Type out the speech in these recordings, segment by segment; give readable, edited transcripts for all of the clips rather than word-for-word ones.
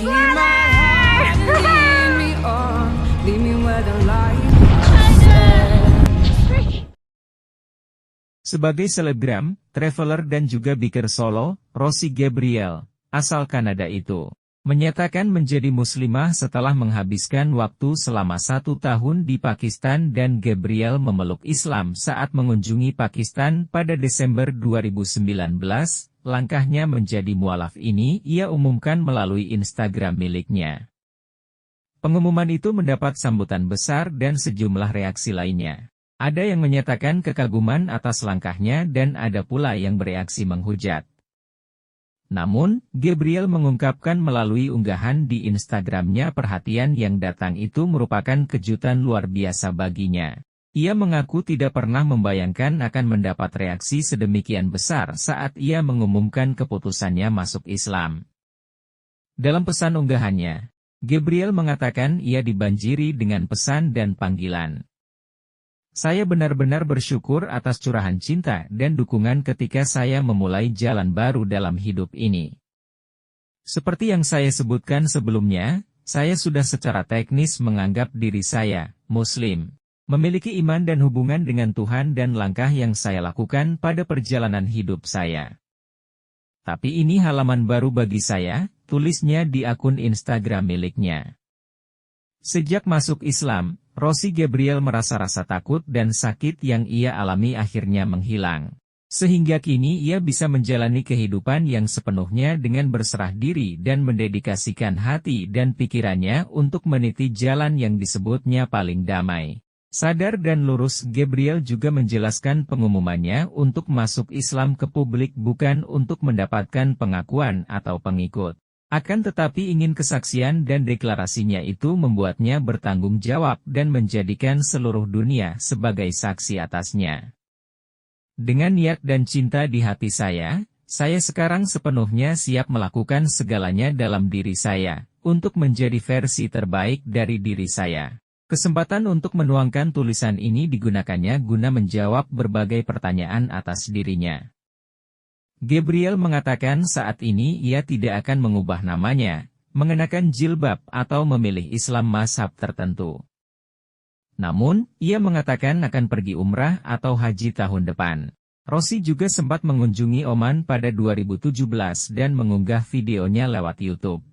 Good weather! Sebagai selebgram, traveler dan juga biker solo, Rosie Gabriel, asal Kanada itu, menyatakan menjadi muslimah setelah menghabiskan waktu selama 1 tahun di Pakistan dan Gabriel memeluk Islam saat mengunjungi Pakistan pada Desember 2019. Langkahnya menjadi mualaf ini ia umumkan melalui Instagram miliknya. Pengumuman itu mendapat sambutan besar dan sejumlah reaksi lainnya. Ada yang menyatakan kekaguman atas langkahnya dan ada pula yang bereaksi menghujat. Namun, Gabriel mengungkapkan melalui unggahan di Instagramnya perhatian yang datang itu merupakan kejutan luar biasa baginya. Ia mengaku tidak pernah membayangkan akan mendapat reaksi sedemikian besar saat ia mengumumkan keputusannya masuk Islam. Dalam pesan unggahannya, Gabriel mengatakan ia dibanjiri dengan pesan dan panggilan. Saya benar-benar bersyukur atas curahan cinta dan dukungan ketika saya memulai jalan baru dalam hidup ini. Seperti yang saya sebutkan sebelumnya, saya sudah secara teknis menganggap diri saya Muslim, memiliki iman dan hubungan dengan Tuhan dan langkah yang saya lakukan pada perjalanan hidup saya. Tapi ini halaman baru bagi saya, tulisnya di akun Instagram miliknya. Sejak masuk Islam, Rosie Gabriel merasa rasa takut dan sakit yang ia alami akhirnya menghilang. Sehingga kini ia bisa menjalani kehidupan yang sepenuhnya dengan berserah diri dan mendedikasikan hati dan pikirannya untuk meniti jalan yang disebutnya paling damai. Sadar dan lurus, Gabriel juga menjelaskan pengumumannya untuk masuk Islam ke publik bukan untuk mendapatkan pengakuan atau pengikut. Akan tetapi ingin kesaksian dan deklarasinya itu membuatnya bertanggung jawab dan menjadikan seluruh dunia sebagai saksi atasnya. Dengan niat dan cinta di hati saya sekarang sepenuhnya siap melakukan segalanya dalam diri saya, untuk menjadi versi terbaik dari diri saya. Kesempatan untuk menuangkan tulisan ini digunakannya guna menjawab berbagai pertanyaan atas dirinya. Gabriel mengatakan saat ini ia tidak akan mengubah namanya, mengenakan jilbab atau memilih Islam mazhab tertentu. Namun, ia mengatakan akan pergi umrah atau haji tahun depan. Rosie juga sempat mengunjungi Oman pada 2017 dan mengunggah videonya lewat YouTube.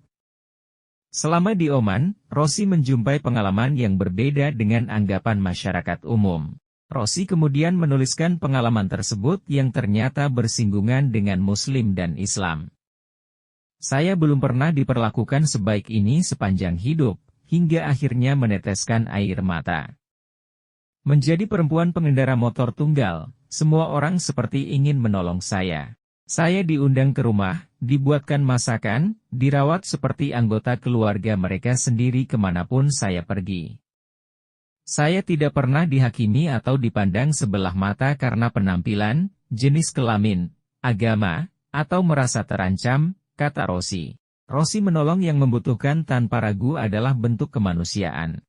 Selama di Oman, Rosie menjumpai pengalaman yang berbeda dengan anggapan masyarakat umum. Rosie kemudian menuliskan pengalaman tersebut yang ternyata bersinggungan dengan Muslim dan Islam. Saya belum pernah diperlakukan sebaik ini sepanjang hidup, hingga akhirnya meneteskan air mata. Menjadi perempuan pengendara motor tunggal, semua orang seperti ingin menolong saya. Saya diundang ke rumah, dibuatkan masakan, dirawat seperti anggota keluarga mereka sendiri kemanapun saya pergi. Saya tidak pernah dihakimi atau dipandang sebelah mata karena penampilan, jenis kelamin, agama, atau merasa terancam, kata Rosie. Rosie menolong yang membutuhkan tanpa ragu adalah bentuk kemanusiaan.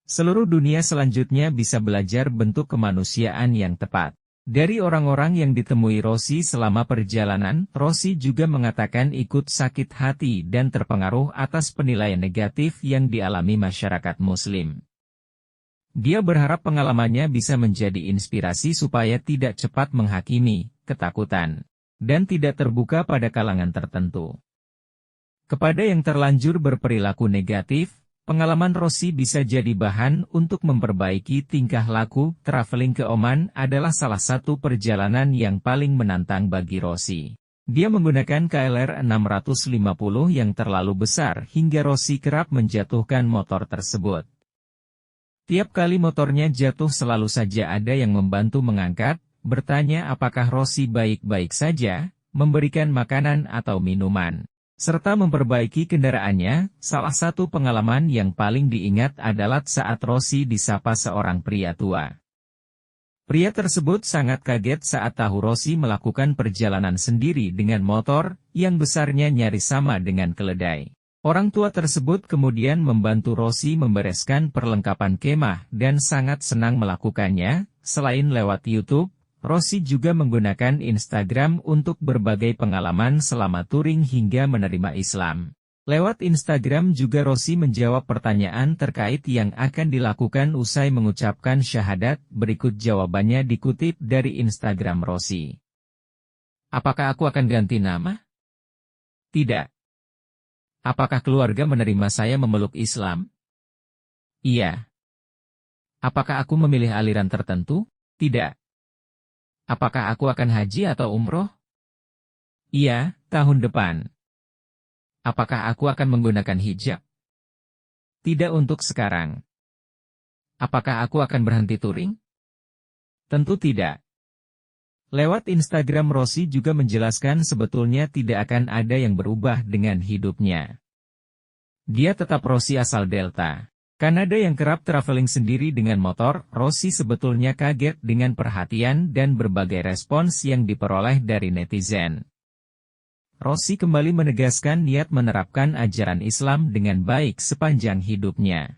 Seluruh dunia selanjutnya bisa belajar bentuk kemanusiaan yang tepat. Dari orang-orang yang ditemui Rosie selama perjalanan, Rosie juga mengatakan ikut sakit hati dan terpengaruh atas penilaian negatif yang dialami masyarakat Muslim. Dia berharap pengalamannya bisa menjadi inspirasi supaya tidak cepat menghakimi, ketakutan, dan tidak terbuka pada kalangan tertentu. Kepada yang terlanjur berperilaku negatif, pengalaman Rosie bisa jadi bahan untuk memperbaiki tingkah laku. Traveling ke Oman adalah salah satu perjalanan yang paling menantang bagi Rosie. Dia menggunakan KLR 650 yang terlalu besar hingga Rosie kerap menjatuhkan motor tersebut. Tiap kali motornya jatuh selalu saja ada yang membantu mengangkat, bertanya apakah Rosie baik-baik saja, memberikan makanan atau minuman, serta memperbaiki kendaraannya. Salah satu pengalaman yang paling diingat adalah saat Rosie disapa seorang pria tua. Pria tersebut sangat kaget saat tahu Rosie melakukan perjalanan sendiri dengan motor, yang besarnya nyaris sama dengan keledai. Orang tua tersebut kemudian membantu Rosie membereskan perlengkapan kemah dan sangat senang melakukannya. Selain lewat YouTube, Rosie juga menggunakan Instagram untuk berbagai pengalaman selama touring hingga menerima Islam. Lewat Instagram juga Rossi menjawab pertanyaan terkait yang akan dilakukan usai mengucapkan syahadat. Berikut jawabannya dikutip dari Instagram Rossi. Apakah aku akan ganti nama? Tidak. Apakah keluarga menerima saya memeluk Islam? Iya. Apakah aku memilih aliran tertentu? Tidak. Apakah aku akan haji atau umroh? Iya, tahun depan. Apakah aku akan menggunakan hijab? Tidak untuk sekarang. Apakah aku akan berhenti touring? Tentu tidak. Lewat Instagram Rossi juga menjelaskan sebetulnya tidak akan ada yang berubah dengan hidupnya. Dia tetap Rossi asal Delta, Kanada yang kerap traveling sendiri dengan motor. Rossi sebetulnya kaget dengan perhatian dan berbagai respons yang diperoleh dari netizen. Rossi kembali menegaskan niat menerapkan ajaran Islam dengan baik sepanjang hidupnya.